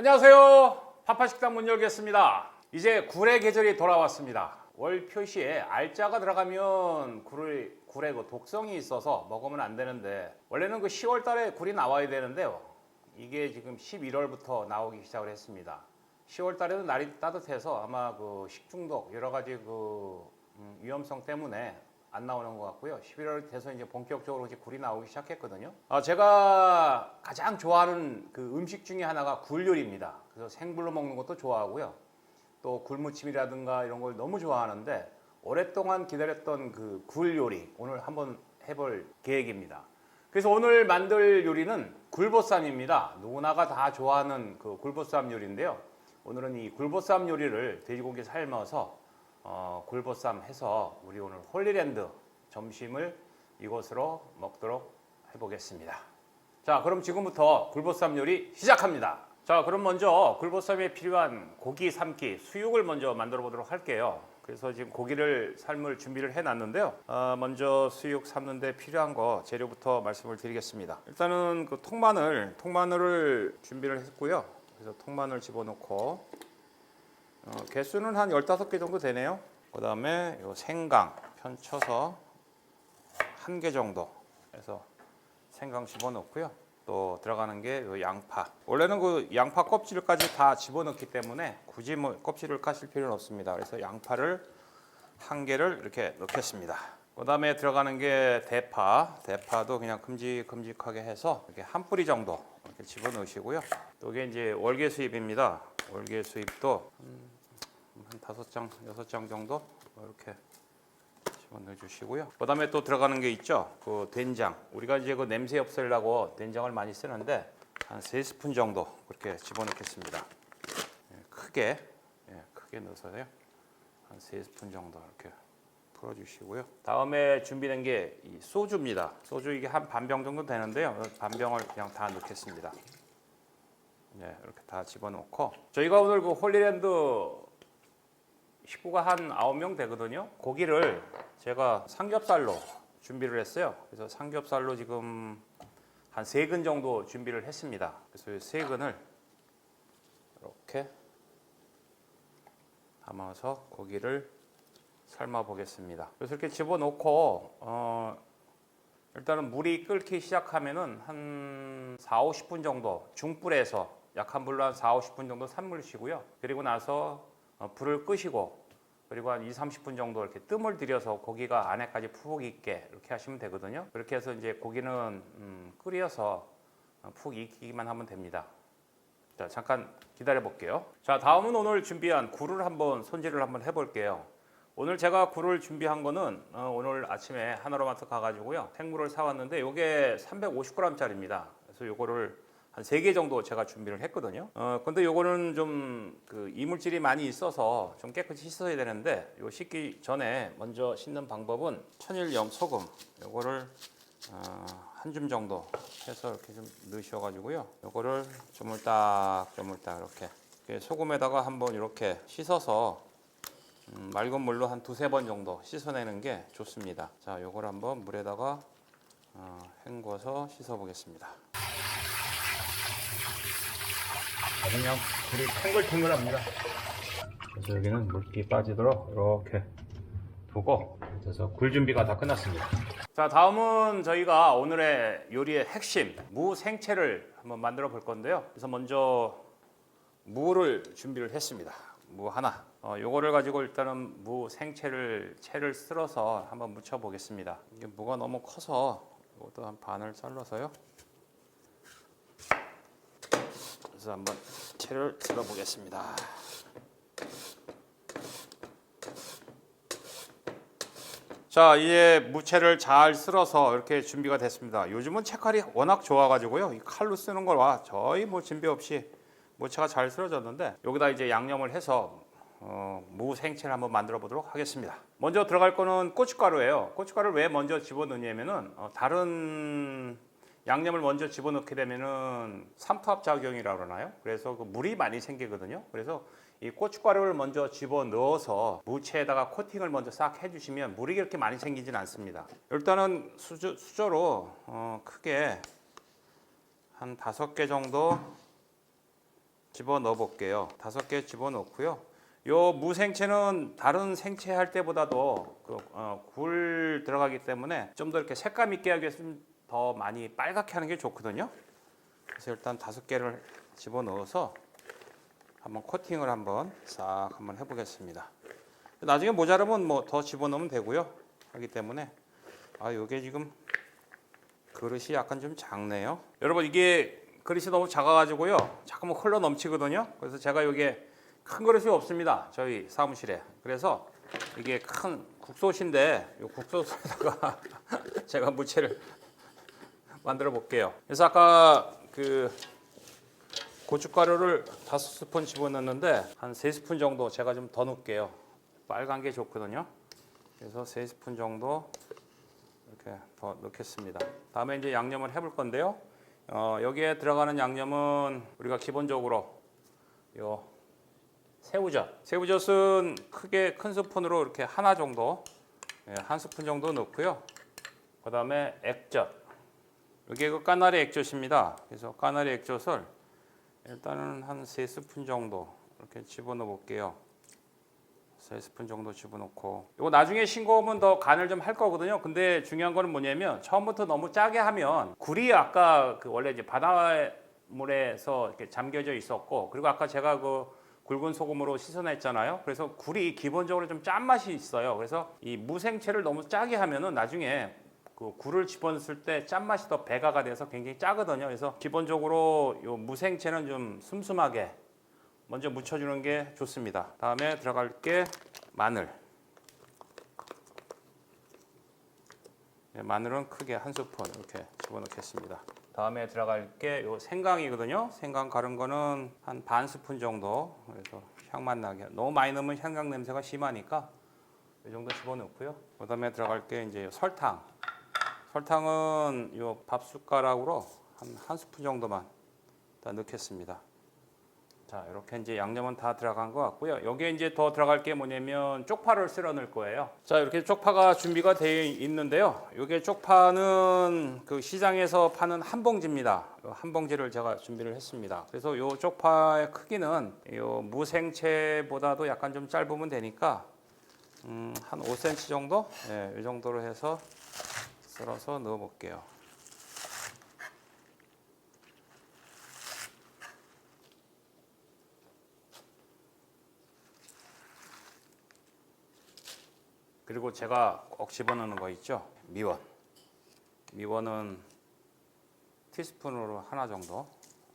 안녕하세요. 파파식당 문 열겠습니다. 이제 굴의 계절이 돌아왔습니다. 월 표시에 알짜가 들어가면 굴의 그 독성이 있어서 먹으면 안 되는데, 원래는 그 10월 달에 굴이 나와야 되는데요. 이게 지금 11월부터 나오기 시작을 했습니다. 10월 달에는 날이 따뜻해서 아마 그 식중독 여러 가지 그 위험성 때문에 안 나오는 것 같고요. 11월 돼서 이제 본격적으로 이제 굴이 나오기 시작했거든요. 제가 가장 좋아하는 그 음식 중에 하나가 굴 요리입니다. 그래서 생굴로 먹는 것도 좋아하고요. 또 굴무침이라든가 이런 걸 너무 좋아하는데, 오랫동안 기다렸던 그 굴 요리 오늘 한번 해볼 계획입니다. 그래서 오늘 만들 요리는 굴보쌈입니다. 누구나가 다 좋아하는 그 굴보쌈 요리인데요. 오늘은 이 굴보쌈 요리를 돼지고기 삶아서 굴보쌈 해서 우리 오늘 홀리랜드 점심을 이곳으로 먹도록 해보겠습니다. 자, 그럼 지금부터 굴보쌈 요리 시작합니다. 자, 그럼 먼저 굴보쌈에 필요한 고기 삶기 수육을 먼저 만들어 보도록 할게요. 그래서 지금 고기를 삶을 준비를 해 놨는데요. 먼저 수육 삶는데 필요한 거 재료부터 말씀을 드리겠습니다. 일단은 그 통마늘을 준비를 했고요. 그래서 통마늘 집어넣고, 개수는 한 15개 정도 되네요. 그 다음에 요 생강 편쳐서 1개 정도 해서 생강 집어넣고요. 또 들어가는 게 요 양파. 원래는 그 양파 껍질까지 다 집어넣기 때문에 굳이 뭐 껍질을 까실 필요는 없습니다. 그래서 양파를 1개를 이렇게 넣겠습니다. 그 다음에 들어가는 게 대파도 그냥 큼직큼직하게 해서 이렇게 한 뿌리 정도 이렇게 집어넣으시고요. 또 이게 이제 월계수잎입니다. 월계수잎도 한 5장, 6장 정도 이렇게 집어넣어 주시고요. 그 다음에 또 들어가는 게 있죠. 그 된장. 우리가 이제 그 냄새 없애려고 된장을 많이 쓰는데 한 3스푼 정도 그렇게 집어넣겠습니다. 크게 넣어서요. 한 3스푼 정도 이렇게 풀어주시고요. 다음에 준비된 게 이 소주입니다. 소주 이게 한 반병 정도 되는데요. 반병을 그냥 다 넣겠습니다. 네, 이렇게 다 집어넣고, 저희가 오늘 그 홀리랜드 식구가 한 9명 되거든요. 고기를 제가 삼겹살로 준비를 했어요. 그래서 삼겹살로 지금 한 3근 정도 준비를 했습니다. 그래서 이 3근을 이렇게 담아서 고기를 삶아 보겠습니다. 그래서 이렇게 집어넣고, 일단은 물이 끓기 시작하면은 한 40-50분 정도 중불에서 약한 불로 한 40-50분 정도 삶으시고요. 그리고 나서 불을 끄시고, 그리고 한 20-30분 정도 이렇게 뜸을 들여서 고기가 안에까지 푹 익게 이렇게 하시면 되거든요. 그렇게 해서 이제 고기는 끓여서 푹 익히기만 하면 됩니다. 자, 잠깐 기다려 볼게요. 자, 다음은 오늘 준비한 굴을 한번 손질을 한번 해볼게요. 오늘 제가 굴을 준비한 거는 오늘 아침에 하나로마트 가가지고요, 생굴을 사왔는데 이게 350g짜리입니다. 그래서 요거를 한 3개 정도 제가 준비를 했거든요. 근데 요거는 좀 그 이물질이 많이 있어서 좀 깨끗이 씻어야 되는데, 요 씻기 전에 먼저 씻는 방법은 천일염 소금 요거를 한 줌 정도 해서 이렇게 좀 넣으셔가지고요, 요거를 조물딱 이렇게 소금에다가 한번 이렇게 씻어서 맑은 물로 한 2-3번 정도 씻어내는 게 좋습니다. 자, 요걸 한번 물에다가 헹궈서 씻어 보겠습니다. 그냥 굴이 탱글탱글합니다. 그래서 여기는 물기 빠지도록 이렇게 두고, 그래서 굴 준비가 다 끝났습니다. 자, 다음은 저희가 오늘의 요리의 핵심 무 생채를 한번 만들어 볼 건데요. 그래서 먼저 무를 준비를 했습니다. 무 하나. 요거를 가지고 일단은 무 생채를 채를 쓸어서 한번 무쳐 보겠습니다. 이게 무가 너무 커서 이것도 한 반을 잘라서요. 그래서 한번 채를 쓸어 보겠습니다. 자, 이제 무채를 잘 쓸어서 이렇게 준비가 됐습니다. 요즘은 채칼이 워낙 좋아가지고요, 이 칼로 쓰는 거와 저희 뭐 진배 없이 무채가 잘 쓸어졌는데, 여기다 이제 양념을 해서 무 생채를 한번 만들어 보도록 하겠습니다. 먼저 들어갈 거는 고춧가루예요. 고춧가루를 왜 먼저 집어넣냐면은 다른 양념을 먼저 집어넣게 되면은 삼투압 작용이라고 그러나요? 그래서 그 물이 많이 생기거든요. 그래서 이 고춧가루를 먼저 집어넣어서 무채에다가 코팅을 먼저 싹 해주시면 물이 그렇게 많이 생기진 않습니다. 일단은 수저로 크게 한 5개 정도 집어 넣어 볼게요. 5개 집어 넣고요. 요 무생채는 다른 생채 할 때보다도 굴 들어가기 때문에 좀 더 이렇게 색감 있게 하기 위해서 더 많이 빨갛게 하는 게 좋거든요. 그래서 일단 5개를 집어 넣어서 한번 코팅을 싹 한번 해보겠습니다. 나중에 모자라면 뭐 더 집어 넣으면 되고요. 하기 때문에 요게 지금 그릇이 약간 좀 작네요. 여러분 이게 그릇이 너무 작아가지고요. 자꾸만 흘러 넘치거든요. 그래서 제가 이게 큰 그릇이 없습니다. 저희 사무실에. 그래서 이게 큰 국솥인데 이 국솥에다가 제가 무채를 만들어 볼게요. 그래서 아까 그 고춧가루를 5스푼 집어넣었는데 한 3스푼 정도 제가 좀 더 넣을게요. 빨간 게 좋거든요. 그래서 3스푼 정도 이렇게 더 넣겠습니다. 다음에 이제 양념을 해볼 건데요. 여기에 들어가는 양념은 우리가 기본적으로 요 새우젓은 크게 큰 스푼으로 이렇게 하나 정도, 한 스푼 정도 넣고요. 그 다음에 액젓, 이게 그 까나리 액젓입니다. 그래서 까나리 액젓을 일단은 한 3스푼 정도 이렇게 집어넣어 볼게요. 3스푼 정도 집어넣고, 이거 나중에 싱거우면 더 간을 좀 할 거거든요. 근데 중요한 거는 뭐냐면 처음부터 너무 짜게 하면 굴이 아까 원래 이제 바닷물에서 이렇게 잠겨져 있었고, 그리고 아까 제가 굵은 소금으로 씻어냈잖아요. 그래서 굴이 기본적으로 좀 짠맛이 있어요. 그래서 이 무생채를 너무 짜게 하면은 나중에 굴을 집어넣을 때 짠맛이 더 배가가 돼서 굉장히 짜거든요. 그래서 기본적으로 이 무생채는 좀 슴슴하게 먼저 묻혀주는 게 좋습니다. 다음에 들어갈 게 마늘. 마늘은 크게 한 스푼 이렇게 집어넣겠습니다. 다음에 들어갈 게 요 생강이거든요. 생강 가른 거는 한 반 스푼 정도. 그래서 향만 나게. 너무 많이 넣으면 생강 냄새가 심하니까 이 정도 집어넣고요. 그다음에 들어갈 게 이제 설탕. 설탕은 요 밥 숟가락으로 한 스푼 정도만 다 넣겠습니다. 자, 이렇게 이제 양념은 다 들어간 것 같고요. 여기에 이제 더 들어갈 게 뭐냐면 쪽파를 썰어 넣을 거예요. 자, 이렇게 쪽파가 준비가 되어 있는데요. 이게 쪽파는 그 시장에서 파는 한 봉지입니다. 한 봉지를 제가 준비를 했습니다. 그래서 이 쪽파의 크기는 이 무생채보다도 약간 좀 짧으면 되니까 한 5cm 정도? 네, 이 정도로 해서 썰어서 넣어 볼게요. 그리고 제가 꼭 집어넣는 거 있죠? 미원. 미원은 티스푼으로 하나 정도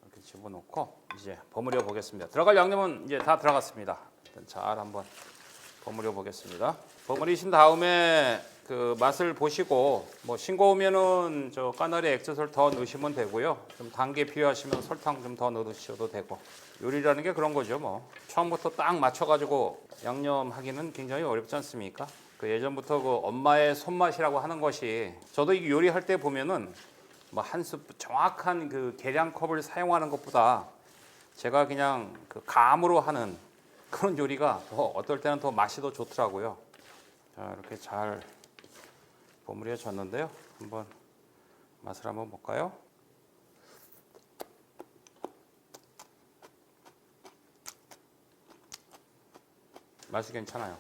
이렇게 집어넣고 이제 버무려 보겠습니다. 들어갈 양념은 이제 다 들어갔습니다. 일단 잘 한번 버무려 보겠습니다. 버무리신 다음에 그 맛을 보시고 뭐 싱거우면은 저 까나리 액젓을 더 넣으시면 되고요. 좀 단 게 필요하시면 설탕 좀 더 넣으셔도 되고. 요리라는 게 그런 거죠, 뭐. 처음부터 딱 맞춰가지고 양념하기는 굉장히 어렵지 않습니까? 그 예전부터 그 엄마의 손맛이라고 하는 것이 저도 이 요리할 때 보면은 뭐 한 스푼 정확한 그 계량컵을 사용하는 것보다 제가 그냥 그 감으로 하는 그런 요리가 더 어떨 때는 더 맛이 더 좋더라고요. 자, 이렇게 잘 버무려졌는데요. 한번 맛을 한번 볼까요? 맛이 괜찮아요.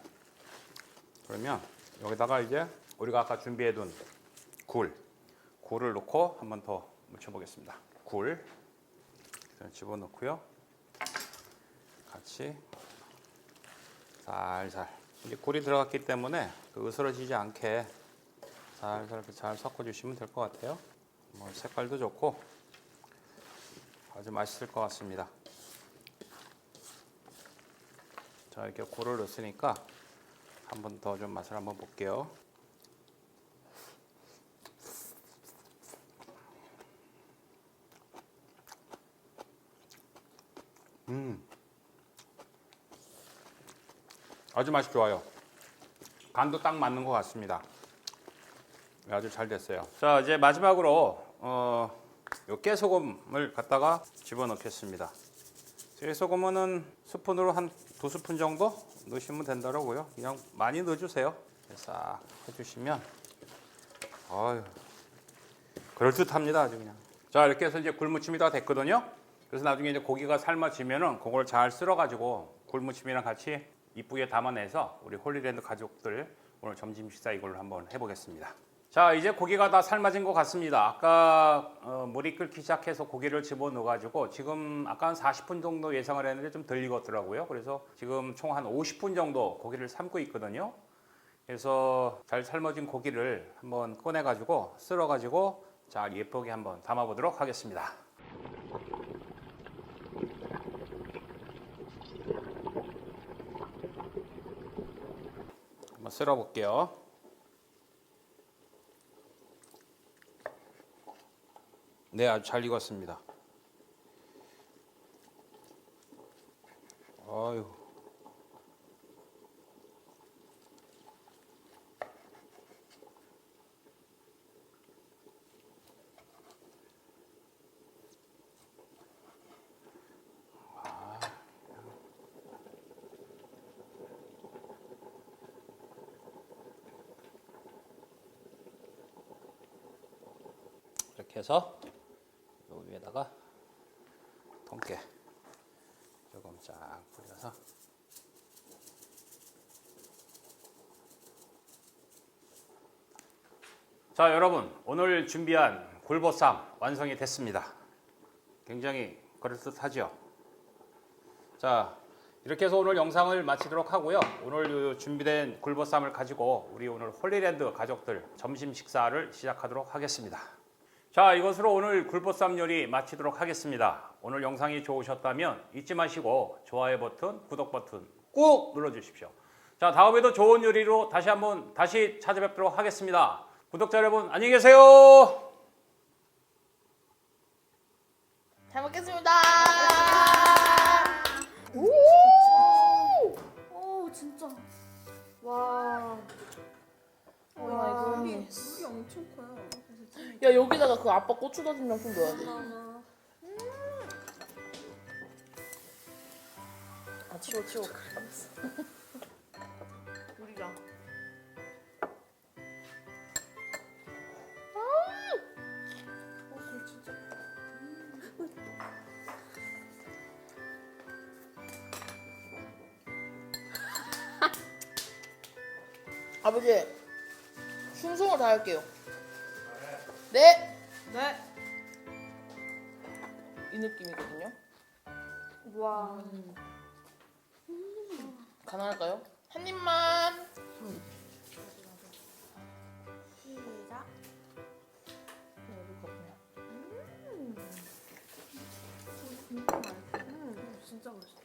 그러면 여기다가 이제 우리가 아까 준비해둔 굴을 넣고 한번 더 묻혀보겠습니다. 굴 집어넣고요. 같이 살살 이제 굴이 들어갔기 때문에 으스러지지 않게 살살 이렇게 잘 섞어주시면 될 것 같아요. 뭐 색깔도 좋고 아주 맛있을 것 같습니다. 자, 이렇게 굴을 넣었으니까 한 번 더 좀 맛을 한번 볼게요. 아주 맛이 좋아요. 간도 딱 맞는 것 같습니다. 아주 잘 됐어요. 자, 이제 마지막으로 요 깨소금을 갖다가 집어넣겠습니다. 깨소금은 스푼으로 한 2스푼 정도 넣으시면 된다고요. 그냥 많이 넣어주세요. 싹 해주시면 그럴듯합니다. 아주 그냥. 자, 이렇게 해서 이제 굴무침이 다 됐거든요. 그래서 나중에 이제 고기가 삶아지면은 그걸 잘 쓸어가지고 굴무침이랑 같이 이쁘게 담아내서 우리 홀리랜드 가족들 오늘 점심 식사 이걸로 한번 해보겠습니다. 자, 이제 고기가 다 삶아진 것 같습니다. 아까 물이 끓기 시작해서 고기를 집어넣어가지고 지금 아까 한 40분 정도 예상을 했는데 좀 덜 익었더라고요. 그래서 지금 총 한 50분 정도 고기를 삶고 있거든요. 그래서 잘 삶아진 고기를 한번 꺼내가지고 쓸어가지고 잘 예쁘게 한번 담아보도록 하겠습니다. 한번 쓸어볼게요. 네, 아주 잘 익었습니다. 아유. 이렇게 해서 요 위에다가 통깨 조금 쫙 뿌려서 자, 여러분 오늘 준비한 굴보쌈 완성이 됐습니다. 굉장히 그럴듯하죠? 자, 이렇게 해서 오늘 영상을 마치도록 하고요. 오늘 준비된 굴보쌈을 가지고 우리 오늘 홀리랜드 가족들 점심 식사를 시작하도록 하겠습니다. 자, 이것으로 오늘 굴보쌈 요리 마치도록 하겠습니다. 오늘 영상이 좋으셨다면 잊지 마시고 좋아요 버튼, 구독 버튼 꾹 눌러주십시오. 자, 다음에도 좋은 요리로 다시 찾아뵙도록 하겠습니다. 구독자 여러분 안녕히 계세요. 잘 먹겠습니다. 오 진짜 와 와, 물이 이거. 엄청 커요. 야, 여기다가 그 아빠 고추 다진 양좀 넣어야지. 아, 치워. 우리가. 진짜 아버지, 순서를 다 할게요. 네. 네. 이 느낌이거든요. 와 가능할까요? 한 입만. 시작. 진짜 맛있어. 진짜 맛있어.